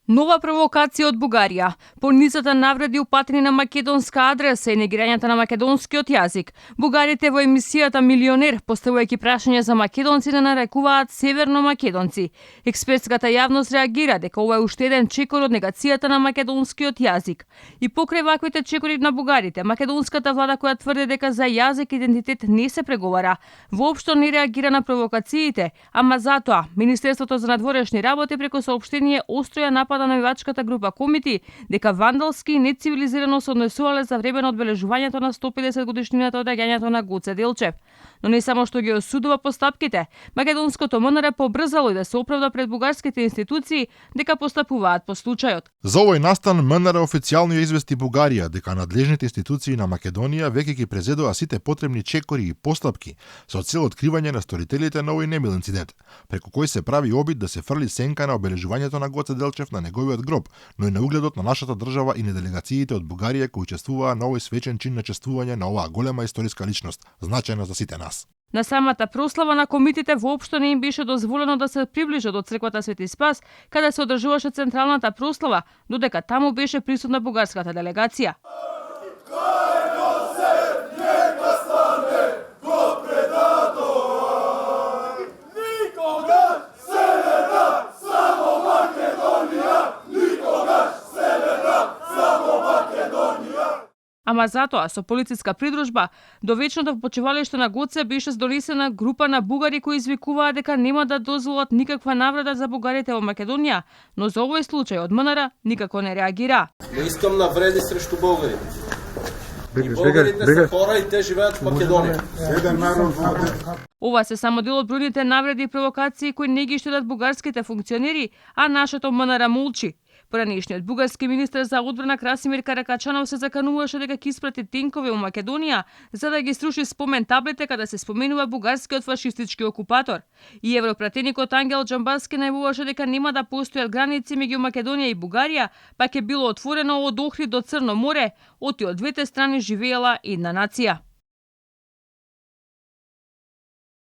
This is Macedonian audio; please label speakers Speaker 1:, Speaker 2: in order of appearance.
Speaker 1: Нова провокација од Бугарија. По низата навреди упатени на македонска адреса и негирањето на македонскиот јазик. Бугарите во емисијата Милионер, поставувајќи прашања за македонците, нарекуваат северно македонци. Експертската јавност реагира дека ова е уште еден чекор од негацијата на македонскиот јазик. И покрај ваквите чекори на бугарите, македонската влада која тврди дека за јазик и идентитет не се преговара, воопшто не реагира на провокациите, ама затоа Министерството за надворешни работи преку соопштение остро ја напада на навивачката група Комити дека вандалски и нецивилизирано се однесувале за време на одбележувањето на 150 годишнината од раѓањето на Гоце Делчев. Но не само што ги осудува постапките, македонското МНР побрзало и да се оправда пред бугарските институции дека постапуваат по случајот.
Speaker 2: За овој настан МНР официјално ја извести Бугарија дека надлежните институции на Македонија веќе ги презедоа сите потребни чекори и постапки со цел откривање на сторителите на овој немил инцидент, преку кој се прави обид да се фрли сенка на обележувањето на Гоце Делчев на неговиот гроб, но и на угледот на нашата држава и на делегациите од Бугарија кои учествуваа на овој свечен чин на чествување на оваа голема историска личност, значајна за сите нас.
Speaker 1: На самата прослава на комитите воопшто не им беше дозволено да се приближат до црквата Свети Спас, каде се одржуваше централната прослава, додека таму беше присутна бугарската делегација. Ама затоа, со полициска придружба, до вечното почивалиште на Гоце беше донесена група на бугари кои извикуваа дека нема да дозволат никаква навреда за бугарите во Македонија, но за овој случај од МНР никако не реагира.
Speaker 3: Не искам навреди срещу бугарите. Бугарите се хора и те живеат во Македонија.
Speaker 1: Ова се само дел од бројните навреди и провокации кои не ги штедат бугарските функционери, а нашето МНР молчи. Поранешниот бугарски министер за одбрана Красимир Каракачанов се закануваше дека ќе испрати тенкови во Македонија за да ги сруши спомен таблите каде се споменува бугарскиот фашистички окупатор. И европратеникот Ангел Џамбаски најавуваше дека нема да постојат граници меѓу Македонија и Бугарија, па ќе било отворено од Охрид до Црно море, оти од двете страни живеела една нација.